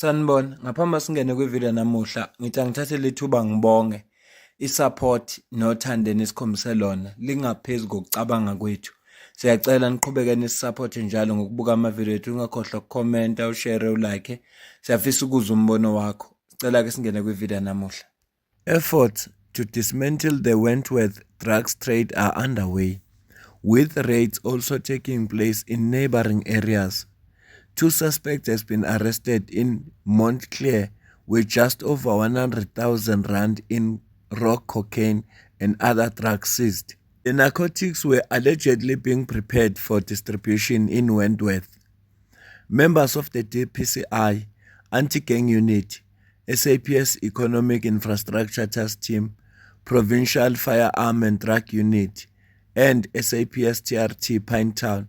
Sanibona, ngaphambi singene kwivideo namuhla, ngithi angithathe lithuba ngibonge i-support nothando nesikhombise lona lingaphezu kokucabanga kwethu. Siyacela niqhubeke nisiphote njalo ngokubuka amavideo ethu, ungakhohlwa ukukhomenta, ushare, ulike. Siyafisa ukuzwa umbono wakho. Sicela ke singene kwivideo namuhla. Efforts to dismantle the Wentworth drugs trade are underway, with raids also taking place in neighboring areas. 2 suspects have been arrested in Montclair with just over 100,000 rand in raw cocaine and other drugs seized. The narcotics were allegedly being prepared for distribution in Wentworth. Members of the DPCI Anti-Gang Unit, SAPS Economic Infrastructure Task Team, Provincial Firearm and Drug Unit, and SAPS TRT Pinetown,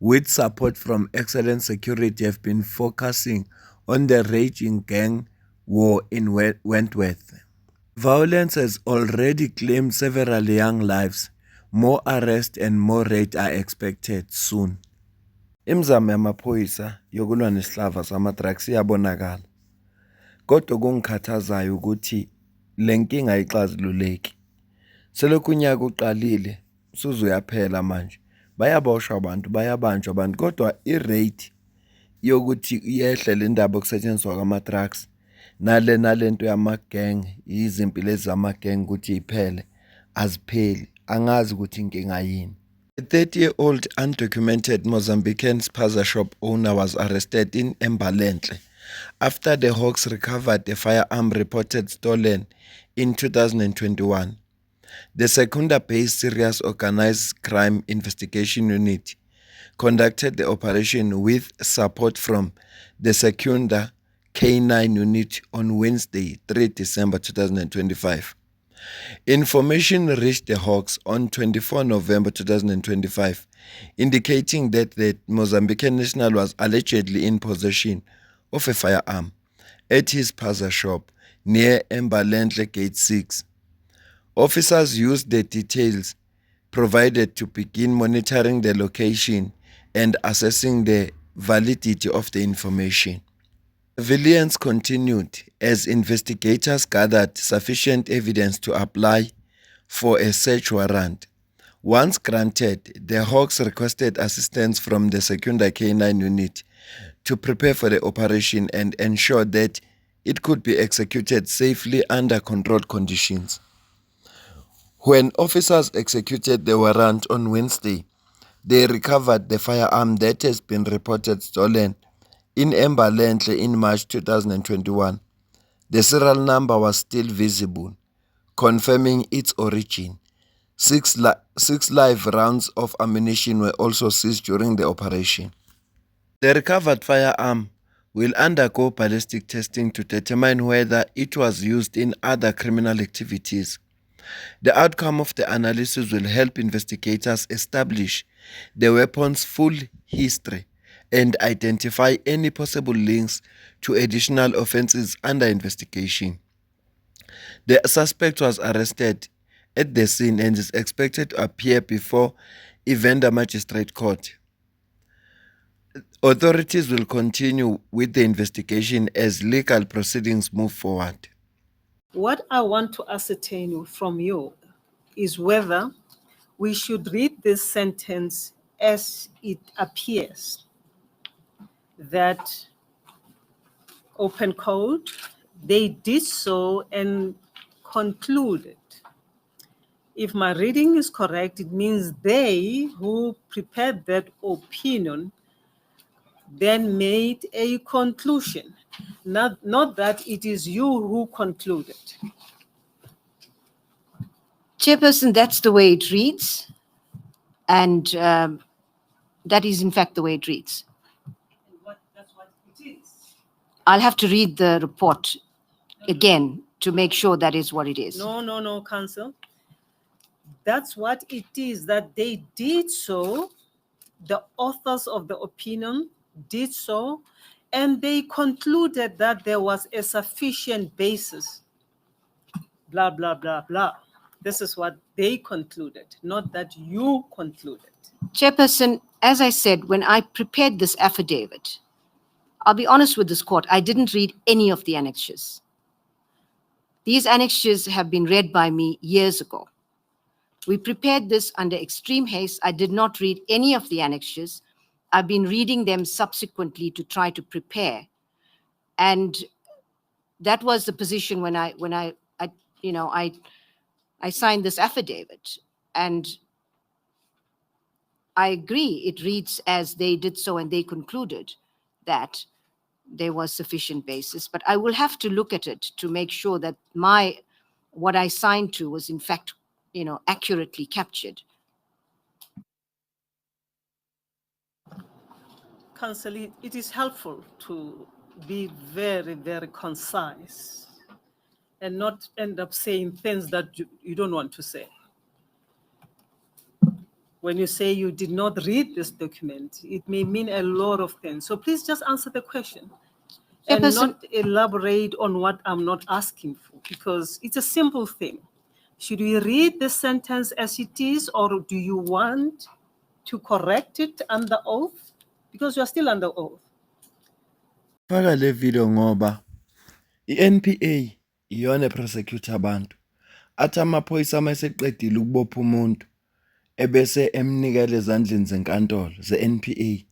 with support from Excellent Security, have been focusing on the raging gang war in Wentworth. Violence has already claimed several young lives. More arrests and more raids are expected soon. Imizamo yamaphoyisa yokulwa nesihlava sama-drugs iyabonakala. Kodwa kungikhathazayo ukuthi le nkinga ayixazululeki. Selokhu unyaka uqalile, usuze uyaphela manje. Bayaboshwa abantu, bayabanjwa abantu, kodwa i-rate yokuthi yehle le ndaba yokusetshenziswa kwama-drugs nalento yama-gang, izimpi lezi zama-gang ukuthi iphele, azipheli. Angazi ukuthi inkinga yini. A 30-year-old undocumented Mozambican spaza shop owner was arrested in Embalenhle after the Hawks recovered a firearm reported stolen in 2021. The Secunda-based Serious Organized Crime Investigation Unit conducted the operation with support from the Secunda K9 Unit on Wednesday, 3 December 2025. Information reached the Hawks on 24 November 2025, indicating that the Mozambican national was allegedly in possession of a firearm at his spaza shop near Embalenhle Gate 6. Officers used the details provided to begin monitoring the location and assessing the validity of the information. Surveillance continued as investigators gathered sufficient evidence to apply for a search warrant. Once granted, the Hawks requested assistance from the Secunda K9 unit to prepare for the operation and ensure that it could be executed safely under controlled conditions. When officers executed the warrant on Wednesday, they recovered the firearm that has been reported stolen in Embalenhle in March 2021. The serial number was still visible, confirming its origin. Six live rounds of ammunition were also seized during the operation. The recovered firearm will undergo ballistic testing to determine whether it was used in other criminal activities. The outcome of the analysis will help investigators establish the weapon's full history and identify any possible links to additional offenses under investigation. The suspect was arrested at the scene and is expected to appear before Evander Magistrate Court. Authorities will continue with the investigation as legal proceedings move forward. What I want to ascertain from you is whether we should read this sentence as it appears that open code, they did so and concluded. If my reading is correct, it means they who prepared that opinion then made a conclusion, not that it is you who concluded. Chairperson, that's the way it reads, and that is in fact the way it reads. That's what it is. I'll have to read the report again to make sure that is what it is. No, Council. That's what it is, that they did so, the authors of the opinion did so, and they concluded that there was a sufficient basis, blah, blah, blah, blah. This is what they concluded, not that you concluded. Chairperson, as I said, when I prepared this affidavit, I'll be honest with this court, I didn't read any of the annexures. These annexures have been read by me years ago. We prepared this under extreme haste. I did not read any of the annexures. I've been reading them subsequently to try to prepare. And that was the position when I signed this affidavit. And I agree, it reads as they did so and they concluded that there was sufficient basis, but I will have to look at it to make sure that what I signed to was in fact, accurately captured. Counsel, it is helpful to be very, very concise and not end up saying things that you don't want to say. When you say you did not read this document, it may mean a lot of things. So please just answer the question and not elaborate on what I'm not asking for, because it's a simple thing. Should we read the sentence as it is, or do you want to correct it under oath? Because you are still under oath. Faka le video ngoba i-NPA iyona prosecutor abantu. Athi amaphoyisa mayeseqedile ukubopha umuntu ebese emnikele ezandleni zenkantolo ze-NPA.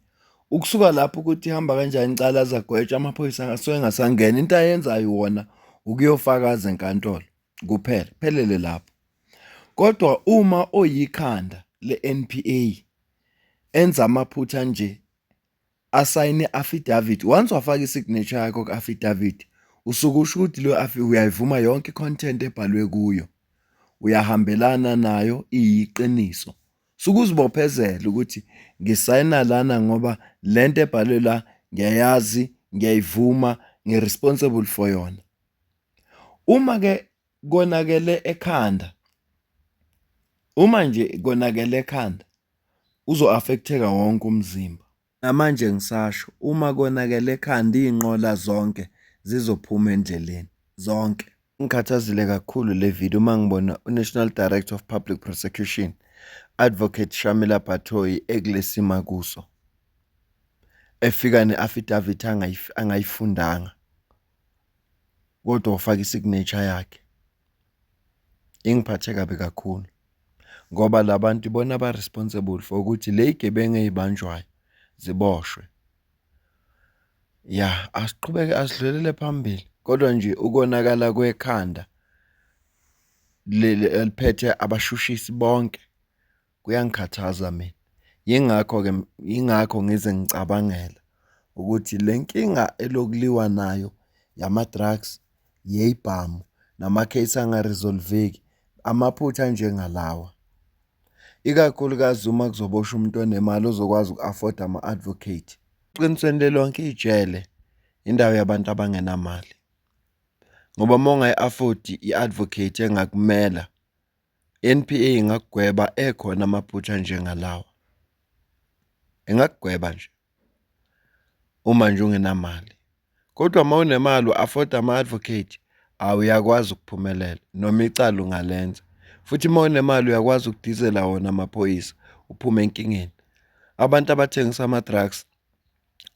Ukusuka lapho ukuthi ihamba kanjani icala azagwetshwa amaphoyisa ngasuke ngasangena. Into ayenzayo wona ukuyofakaza enkantolo kuphela, phelele lapho. Kodwa uma oyikhanda le-NPA enza amaphutha nje, asayine affidavit, once wafaka isignature yakho ku-affidavit, usuke usho ukuthi leyo uyayivuma yonke i-content ebhalwe kuyo, uyahambelana nayo, iyiqiniso. Sukuzibophezela ukuthi ngisayina lana ngoba lento ebhalwe la ngiyayazi, ngiyayivuma, ngi-responsible for yona. Uma ke konakele ekhanda, uzo-affecteka wonke umzimba. Namanje ngisasho, uma konakele ekhanda iy'nqola zonke zizophuma endleleni, zonke. Ngikhathazile kakhulu le video uma ngibona uNational Director of Public Prosecution, Advocate Shamila Batoyi ekulesima kuso, efika ne-affidavit angayifundanga, kodwa ufaka isignature yakhe. Ingiphathe kabi kakhulu ngoba labantu ibona ba-responsible for ukuthi le igebengu ezibanjwayo ziboshwe. Ya, asiqhubeke asidlulele phambili, kodwa nje ukonakala kwekhanda eliphethe abashushisi bonke kuyangikhathaza mina. Yingakho ngize ngicabangela ukuthi le nkinga elokuliwa nayo yama-drugs, yeyibhamu, namakhesi angaresolveki, amaphutha njengalawa. Ikakhulukazi uma kuzoboshwa umuntu onemali ozokwazi uku-afford ama-advocate. Eqinisweni lelonke ijele indawo yabantu abangenamali. Ngoba uma ungayi-afford i-advocate engakumela, NPA ingakugweba ekhona amaphutha njengalawa. Ingakugweba nje uma nje ungenamali. Kodwa uma unemali u-afford ama-advocate, uyakwazi ukuphumelela noma icala ungalenza. Futhi uma unemali uyakwazi ukudizela wona amaphoyisa uphume enkingeni. Abantu abathengisa ama-drugs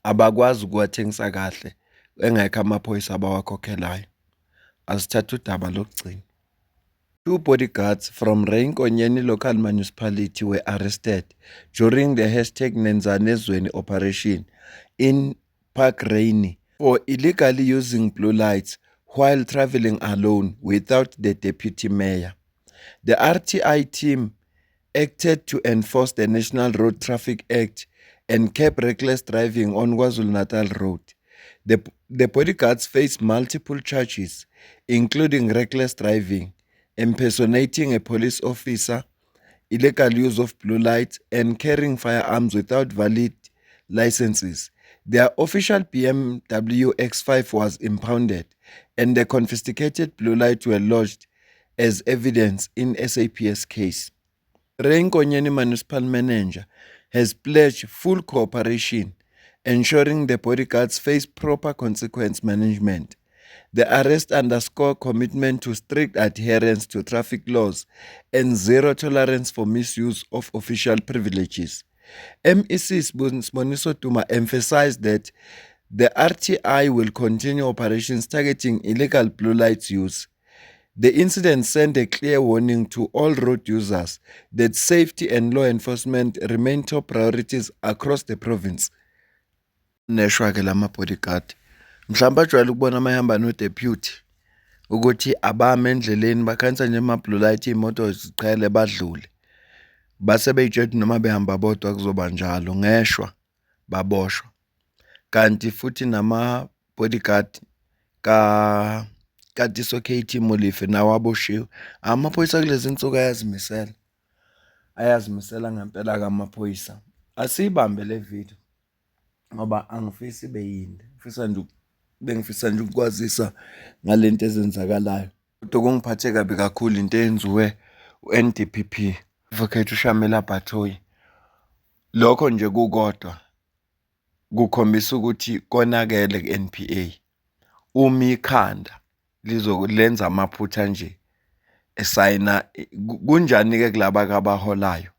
abakwazi ukuwathengisa kahle engekho amaphoyisa abawakhokhelayo. Asithathe udaba lokugcina. 2 bodyguards from Reinkonyeni local municipality were arrested during the #Nenzanezweni operation in Park Rainy for illegally using blue lights while traveling alone without the deputy mayor. The RTI team acted to enforce the National Road Traffic Act and curb reckless driving on KwaZulu-Natal Road. The bodyguards face multiple charges, including reckless driving, impersonating a police officer, illegal use of blue lights, and carrying firearms without valid licenses. Their official BMW X5 was impounded, and the confiscated blue lights were lodged as evidence in SAPS case. Reinkonyeni Municipal Manager has pledged full cooperation, ensuring the bodyguards face proper consequence management. The arrest underscore commitment to strict adherence to traffic laws and zero tolerance for misuse of official privileges. MEC Siboniso Duma emphasized that The RTI will continue operations targeting illegal blue lights use. The incident sent a clear warning to all road users that safety and law enforcement remain top priorities across the province. Neshwa ke lama bodyguard. Mhlawumbe ajwayele ukubona amahamba no deputy ukuthi abame endleleni bakhansa nje ama blue light imoto ziqhele badlule. Base beyitshela noma behamba bodwa kuzoba njalo ngeshwa baboshwa. Kanti futhi nama bodyguard ka Katiso KT Molife nawo aboshiwe. Amaphoyisa kulezi insuku ayazimisela ngempela kamaphoyisa. Asibambe le video ngoba angifisi ibe yinde. Bengifisa nje ukwazisa ngalento ezenzakalayo. Kodwa kungiphathe kabi kakhulu into eyenziwe uNDPP Advocate uShamila Batoyi. Lokho nje kukodwa kukhombisa ukuthi konakele ku-NPA. Uma ikhanda lizolenza amaphutha nje esayina kunjani ke kulaba abaholayo?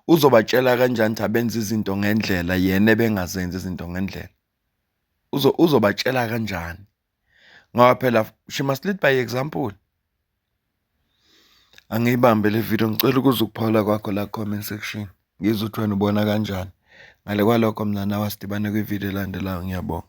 Uzobatshela kanjani ukuthi abenza izinto ngendlela yena bengazenzi izinto ngendlela? Uzobatshela kanjani? Ngoba phela she must lead by example. Angiyibambe le video ngicela ukuzukuphawula kwakho la comment section. Ngizwe ukuthi wena ubona kanjani. Ngale kwalokho mina nawe sidibane kwi video elandelayo ngiyabonga.